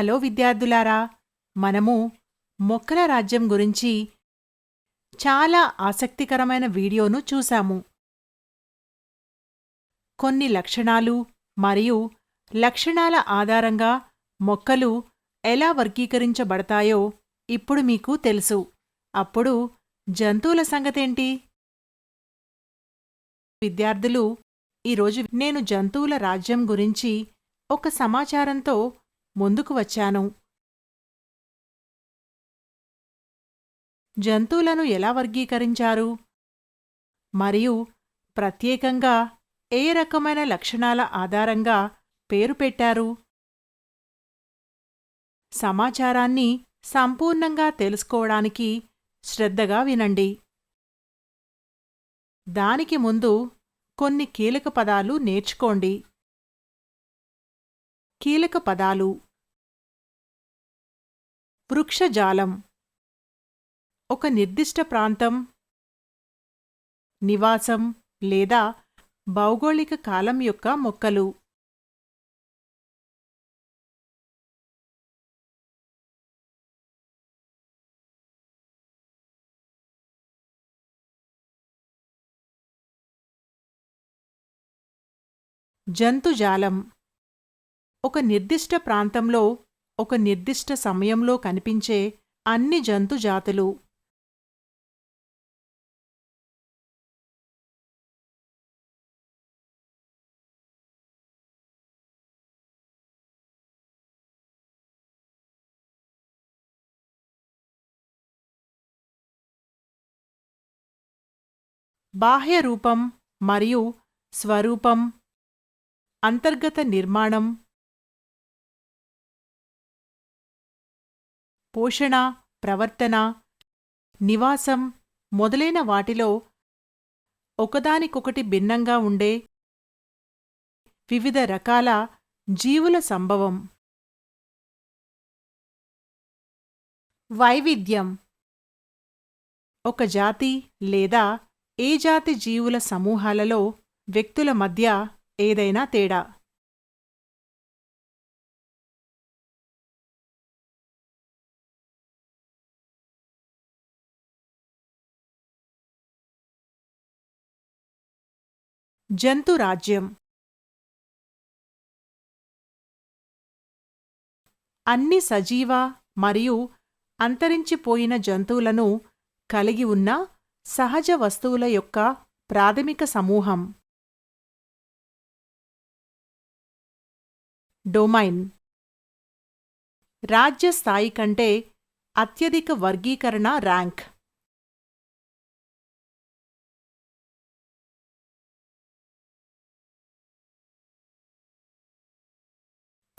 Hello విద్యార్థులారా, మనము మొక్కల రాజ్యం గురించి చాలా ఆసక్తికరమైన వీడియోను చూశాము. కొన్ని లక్షణాలు మరియు లక్షణాల ఆధారంగా మొక్కలు ఎలా వర్గీకరించబడతాయో ఇప్పుడు మీకు తెలుసు. అప్పుడు జంతువుల సంగతేంటి? విద్యార్థులు, ఈరోజు నేను జంతువుల రాజ్యం గురించి ఒక సమాచారంతో ముందుకు వచ్చాను. జంతువులను ఎలా వర్గీకరించారు మరియు ప్రత్యేకంగా ఏ రకమైన లక్షణాల ఆధారంగా పేరు పెట్టారు? సమాచారాన్ని సంపూర్ణంగా తెలుసుకోవడానికి శ్రద్ధగా వినండి. దానికి ముందు కొన్ని కీలక పదాలు నేర్చుకోండి. కీలక పదాలు: వృక్షజాలం, ఒక నిర్దిష్ట ప్రాంతం, నివాసం లేదా భౌగోళిక కాలం యొక్క మొక్కలు. జంతుజాలం, ఒక నిర్దిష్ట ప్రాంతంలో ఒక నిర్దిష్ట సమయంలో కనిపించే అన్ని జంతు జాతులు. బాహ్య రూపం మరియు స్వరూపం, అంతర్గత నిర్మాణం, పోషణ, ప్రవర్తన, నివాసం మొదలైన వాటిలో ఒకదానికొకటి భిన్నంగా ఉండే వివిధ రకాల జీవుల సంభవం. వైవిధ్యం, ఒక జాతి లేదా ఏ జాతి జీవుల సమూహాలలో వ్యక్తుల మధ్య ఏదైనా తేడా. జంతురాజ్యం, అన్ని సజీవ మరియు అంతరించిపోయిన జంతువులను కలిగి ఉన్న సహజ వస్తువుల యొక్క ప్రాథమిక సమూహం. డొమైన్, రాజ్య స్థాయి కంటే అత్యధిక వర్గీకరణ ర్యాంక్.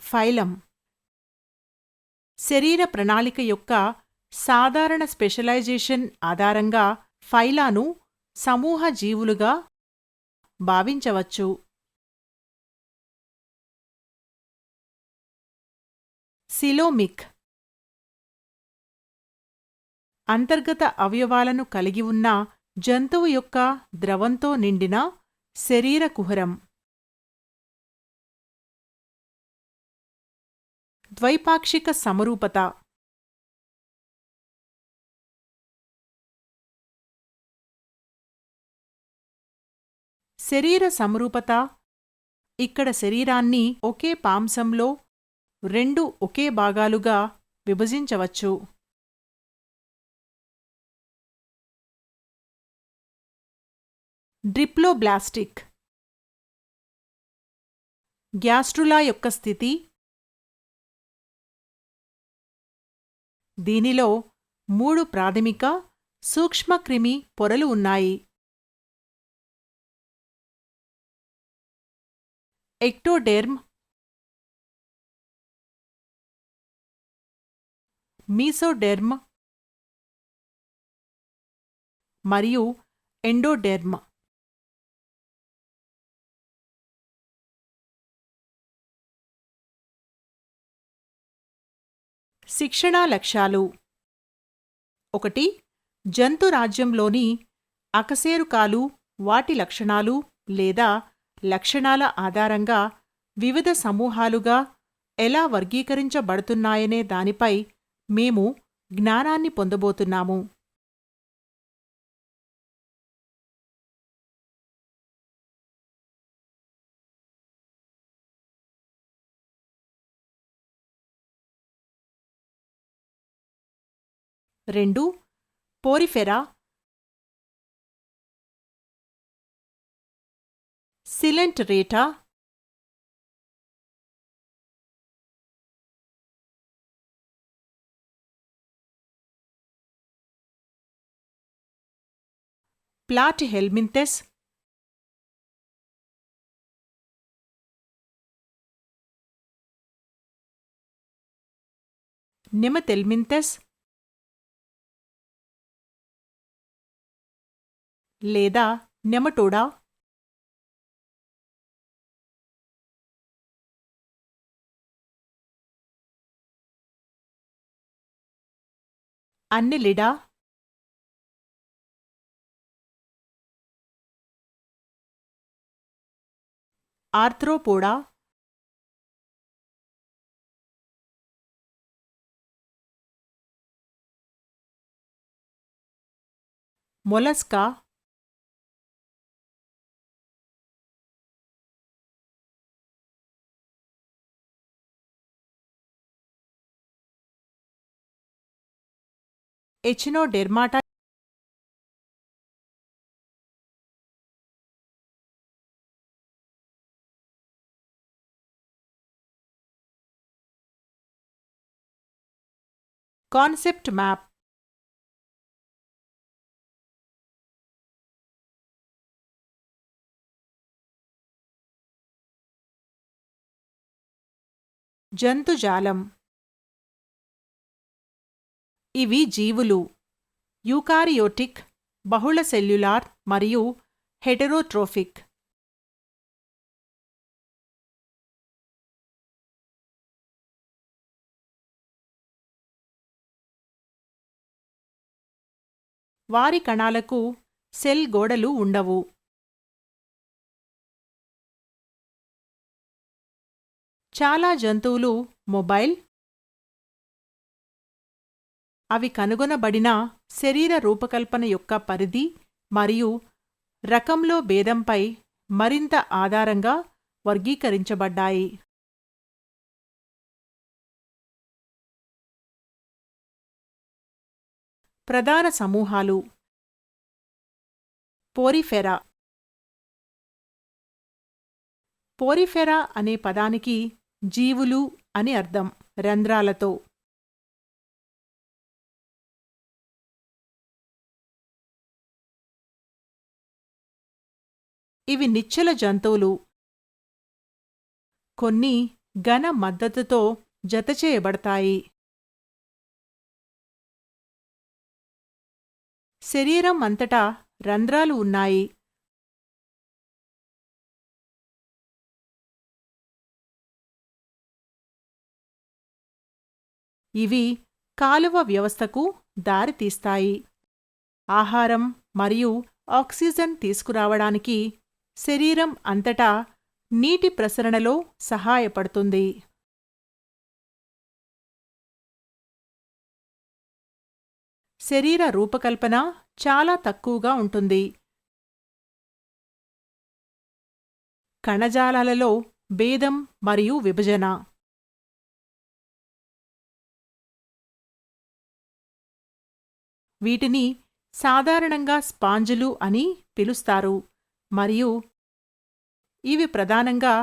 ఫైలం, శరీర ప్రణాళిక యొక్క సాధారణ స్పెషలైజేషన్ ఆధారంగా ఫైలాను సమూహ జీవులుగా భావించవచ్చు. సిలోమిక్, అంతర్గత అవయవాలను కలిగి ఉన్న జంతువు యొక్క ద్రవంతో నిండిన శరీర కుహరం. ద్వైపాక్షిక సమరూపత, శరీర సమరూపత, ఇక్కడ శరీరాన్ని ఒకే పాంసంలో రెండు ఒకే భాగాలుగా విభజించవచ్చు. డ్రిప్లోబ్లాస్టిక్, గ్యాస్ట్రులా యొక్క స్థితి. దీనిలో 3 ప్రాథమిక సూక్ష్మక్రిమి పొరలు ఉన్నాయి. ఎక్టోడెర్మ్, మీసోడెర్మ్ మరియు ఎండోడెర్మ్. శిక్షణా లక్ష్యాలు: 1. జంతురాజ్యంలోని అకశేరుకాలు వాటి లక్షణాలు లేదా లక్షణాల ఆధారంగా వివిధ సమూహాలుగా ఎలా వర్గీకరించబడుతున్నాయనే దానిపై మేము జ్ఞానాన్ని పొందబోతున్నాము. రెండు, పోరిఫెరా, సిలెంటరేటా, ప్లాటిహెల్మింథెస్, నెమతెల్మింథెస్ లేదా Nematoda, Annelida, Arthropoda, Mollusca, Echinodermata, concept map, జంతుజాలం. ఇవి జీవులు, యూకారియోటిక్, బహుళ సెల్యులార్ మరియు హెటెరోట్రోఫిక్. వారి కణాలకు సెల్ గోడలు ఉండవు. చాలా జంతువులు మొబైల్, అవి కనుగొనబడిన శరీర రూపకల్పన యొక్క పరిధి మరియు రకంలో భేదంపై మరింత ఆధారంగా వర్గీకరించబడ్డాయి. ప్రధాన సమూహాలు: పోరిఫెరా. పోరిఫెరా అనే పదానికి జీవులు అని అర్థం, రంధ్రాలతో. ఇవి నిశ్చల జంతువులు, కొన్ని ఘన మద్దతుతో జతచేయబడతాయి. శరీరం అంతటా రంధ్రాలు ఉన్నాయి. ఇవి కాలువ వ్యవస్థకు దారితీస్తాయి. ఆహారం మరియు ఆక్సిజన్ తీసుకురావడానికి శరీరం అంతటా నీటి ప్రసరణలో సహాయపడుతుంది. శరీర రూపకల్పన చాలా తక్కువగా ఉంటుంది. కణజాలాలలో భేదం మరియు విభజన. వీటిని సాధారణంగా స్పాంజులు అని పిలుస్తారు మరియు ఇవి ప్రధానంగా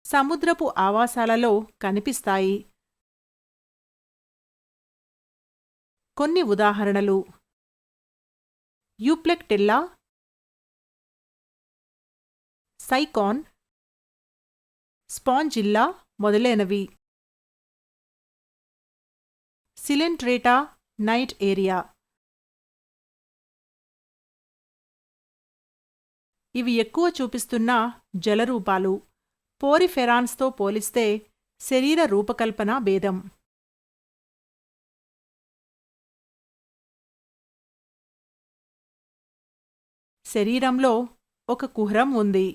సముద్రపు ఆవాసాలలో కనిపిస్తాయి. కొన్ని ఉదాహరణలు: యూప్లెక్టెల్లా, సైకాన్, స్పాంజిల్లా మొదలైనవి. సిలెంట్రేటా నైట్ ఏరియా. ఇవి ఎక్కువ చూపిస్తున్న జలరూపాలు. పోరిఫెరాన్స్తో పోలిస్తే శరీర రూపకల్పన భేదం. శరీరంలో ఒక కుహరం ఉంది.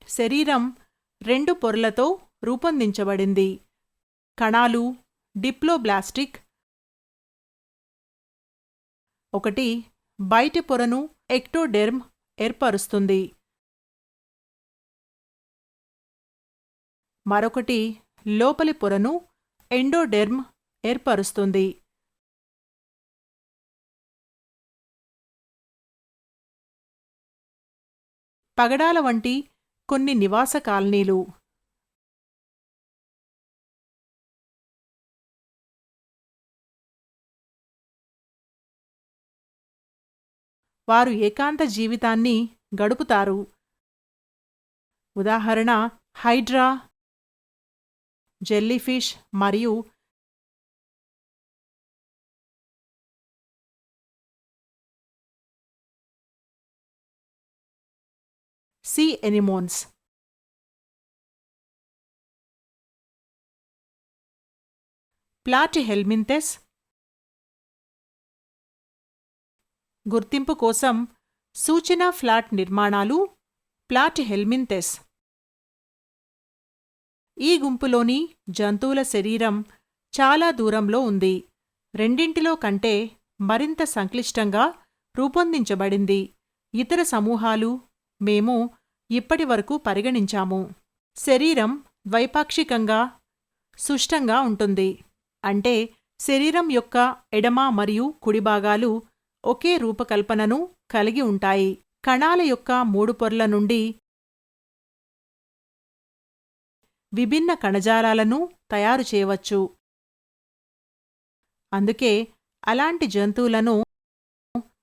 శరీరం 2 పొరలతో రూపొందించబడింది. కణాలు డిప్లోబ్లాస్టిక్. ఒకటి బయటి పొరను ఎక్టోడెర్మ్ ఏర్పరుస్తుంది. మరొకటి లోపలి పొరను ఎండోడెర్మ్ ఏర్పరుస్తుంది. పగడాల వంటి కొన్ని నివాస కాలనీలు. వారు ఏకాంత జీవితాన్ని గడుపుతారు. ఉదాహరణ హైడ్రా, జెల్లీఫిష్ మరియు సీ ఎనిమోన్స్. ప్లాటిహెల్మింథెస్. గుర్తింపు కోసం సూచన ఫ్లాట్ నిర్మాణాలు ప్లాటిహెల్మింథెస్. ఈ గుంపులోని జంతువుల శరీరం చాలా దూరంలో ఉంది. రెండింటిలో కంటే మరింత సంక్లిష్టంగా రూపొందించబడింది. ఇతర సమూహాలు మేము ఇప్పటివరకు పరిగణించాము. శరీరం ద్వైపాక్షికంగా సుష్టంగా ఉంటుంది. అంటే శరీరం యొక్క ఎడమ మరియు కుడి భాగాలు ఒకే రూపకల్పనను కలిగి ఉంటాయి. కణాల యొక్క 3 పొరల నుండి విభిన్న కణజాలాలను తయారు చేయవచ్చు. అందుకే అలాంటి జంతువులను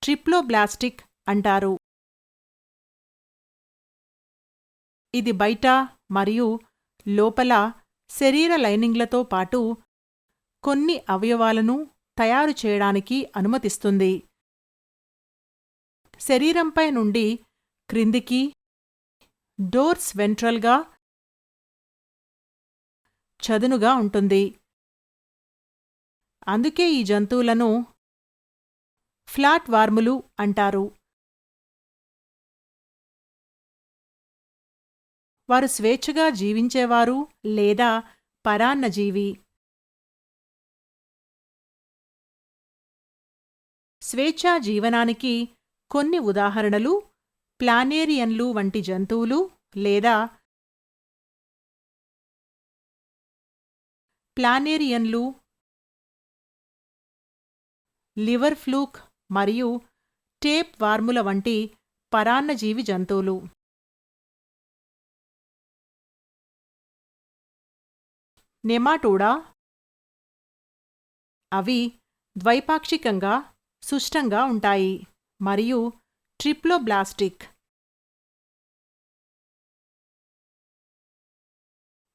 ట్రిప్లోబ్లాస్టిక్ అంటారు. ఇది బయట మరియు లోపల శరీర లైనింగ్లతో పాటు కొన్ని అవయవాలను తయారు చేయడానికి అనుమతిస్తుంది. శరీరంపై నుండి క్రిందికి డోర్స్ వెంట్రల్గా చదునుగా ఉంటుంది. అందుకే ఈ జంతువులను ఫ్లాట్ వార్ములు అంటారు. వారు స్వేచ్ఛగా జీవించేవారు లేదా పరాన్నజీవి. స్వేచ్ఛా జీవనానికి కొన్ని ఉదాహరణలు ప్లానేరియన్లు వంటి జంతువులు లేదా ప్లానేరియన్లు, లివర్ ఫ్లూక్ మరియు టేప్ వార్ముల వంటి పరాన్నజీవి జంతువులు. నెమాటోడా. అవి ద్వైపాక్షికంగా సుష్టంగా ఉంటాయి మరియు ట్రిప్లోబ్లాస్టిక్.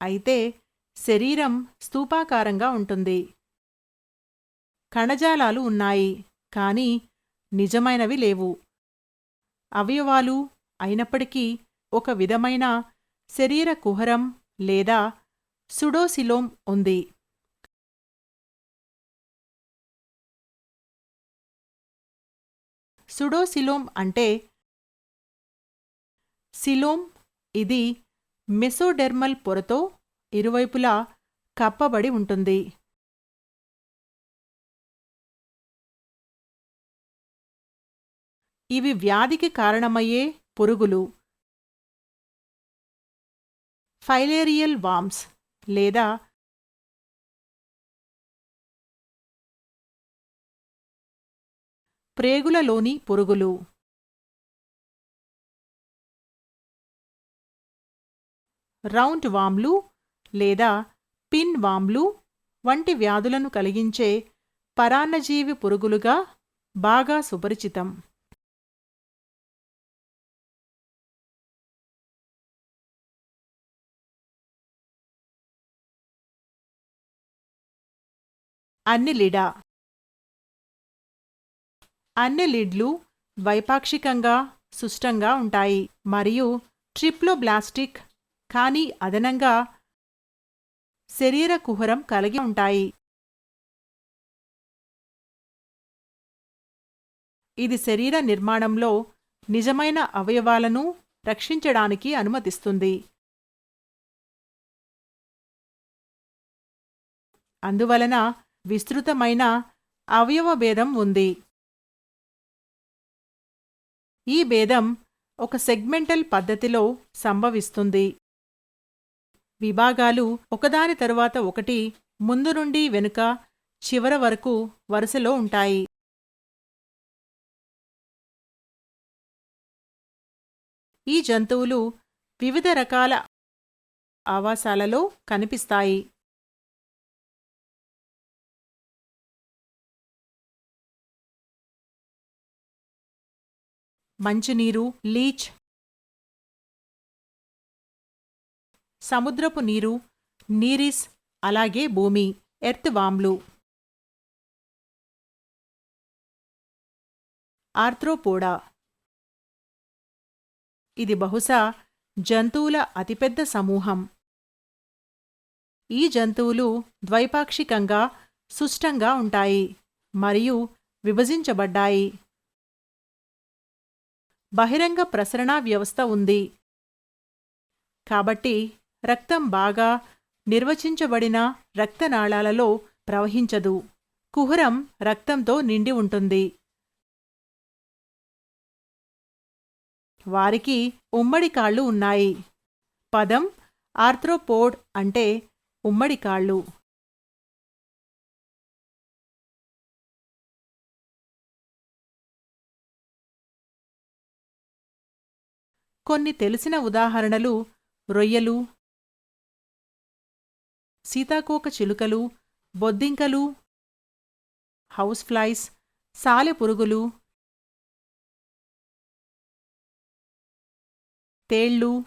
అయితే శరీరం స్తూపాకారంగా ఉంటుంది. కణజాలాలు ఉన్నాయి కానీ నిజమైనవి లేవు. అవయవాలు అయినప్పటికీ ఒక విధమైన శరీర కుహరం లేదా సుడోసిలోమ్ ఉంది. సుడోసిలోమ్ అంటే సిలోమ్. ఇది మెసోడెర్మల్ పొరతో ఇరువైపులా కప్పబడి ఉంటుంది. ఇవి వ్యాధికి కారణమయ్యే పురుగులు. ఫైలేరియల్ వామ్స్ లేదా ప్రేగులలోని పురుగులు. రౌండ్ వామ్లు లేదా పిన్ వామ్లు వంటి వ్యాధులను కలిగించే పరాన్నజీవి పురుగులుగా బాగా సుపరిచితం. అన్నెలిడా. అన్నెలిడ్లు ద్వైపాక్షికంగా సుష్టంగా ఉంటాయి మరియు ట్రిప్లోబ్లాస్టిక్ కానీ అదనంగా శరీర కుహరం కలిగి ఉంటాయి. ఇది శరీర నిర్మాణంలో నిజమైన అవయవాలను రక్షించడానికి అనుమతిస్తుంది. అందువలన విస్తృతమైన అవయవ భేదం ఉంది. ఈ భేదం ఒక సెగ్మెంటల్ పద్ధతిలో సంభవిస్తుంది. విభాగాలు ఒకదాని తరువాత ఒకటి ముందు నుండి వెనుక చివర వరకు వరుసలో ఉంటాయి. ఈ జంతువులు వివిధ రకాల ఆవాసాలలో కనిపిస్తాయి. మంచినీరు, లీచ్, సముద్రపు నీరు, నీరిస్, అలాగే భూమి, ఎర్త్ వామ్లు. ఆర్థ్రోపోడా. ఇది బహుశా జంతువుల అతిపెద్ద సమూహం. ఈ జంతువులు ద్వైపాక్షికంగా సుష్టంగా ఉంటాయి మరియు విభజించబడ్డాయి. బహిరంగ ప్రసరణ వ్యవస్థ ఉంది. కాబట్టి రక్తం బాగా నిర్వచించబడిన రక్తనాళాలలో ప్రవహించదు. కుహరం రక్తంతో నిండి ఉంటుంది. వారికి ఉమ్మడి కాళ్ళు ఉన్నాయి. పదం ఆర్థ్రోపోడ్ అంటే ఉమ్మడి కాళ్ళు. కొన్ని తెలిసిన ఉదాహరణలు రొయ్యలు, సీతాకోక చిలుకలు, బొద్దింకలు, హౌస్ ఫ్లైస్, సాలెపురుగులు, తేళ్ళు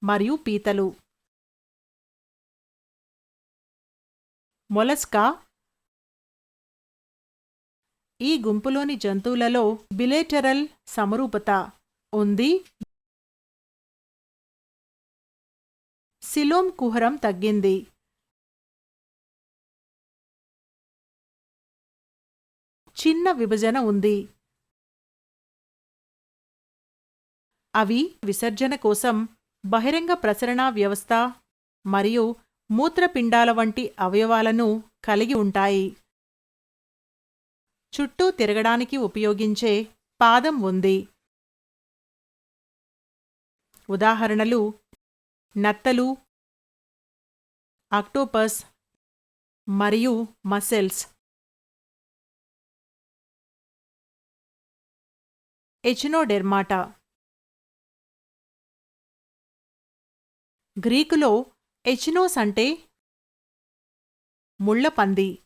మరియు పీతలు. మొలస్కా. ఈ గుంపులోని జంతువులలో బిలేటరల్ సమరూపత ఉంది. సిలోమ్ కుహరం తగ్గింది. చిన్న విభజన ఉంది. అవి విసర్జన కోసం బహిరంగ ప్రసరణా వ్యవస్థ మరియు మూత్రపిండాల వంటి అవయవాలను కలిగి ఉంటాయి. చుట్టూ తిరగడానికి ఉపయోగించే పాదం ఉంది. ఉదాహరణలు నత్తలు, ఆక్టోపస్ మరియు మసెల్స్. ఎచినోడెర్మాటా. గ్రీకులో ఎచినోస్ అంటే ముళ్లపంది.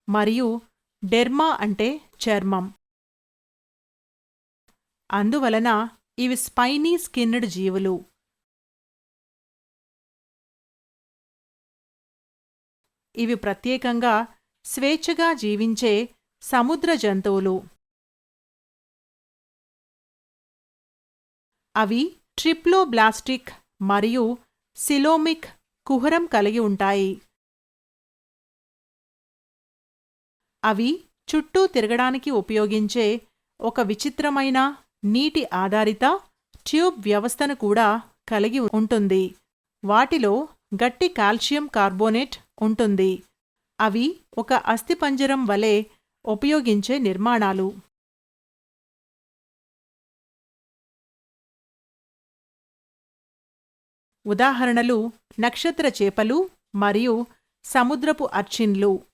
మరియు డెర్మా అంటే చర్మం. అందువలన ఇవి స్పైనీ స్కిన్డ్ జీవులు. ఇవి ప్రత్యేకంగా స్వేచ్ఛగా జీవించే సముద్ర జంతువులు. అవి ట్రిప్లోబ్లాస్టిక్ మరియు సిలోమిక్ కుహరం కలిగి ఉంటాయి. అవి చుట్టూ తిరగడానికి ఉపయోగించే ఒక విచిత్రమైన నీటి ఆధారిత ట్యూబ్ వ్యవస్థను కూడా కలిగి ఉంటుంది. వాటిలో గట్టి కాల్షియం కార్బోనేట్ ఉంటుంది. అవి ఒక అస్థిపంజరం వలె ఉపయోగించే నిర్మాణాలు. ఉదాహరణలు నక్షత్ర చేపలు మరియు సముద్రపు అర్చిన్లు.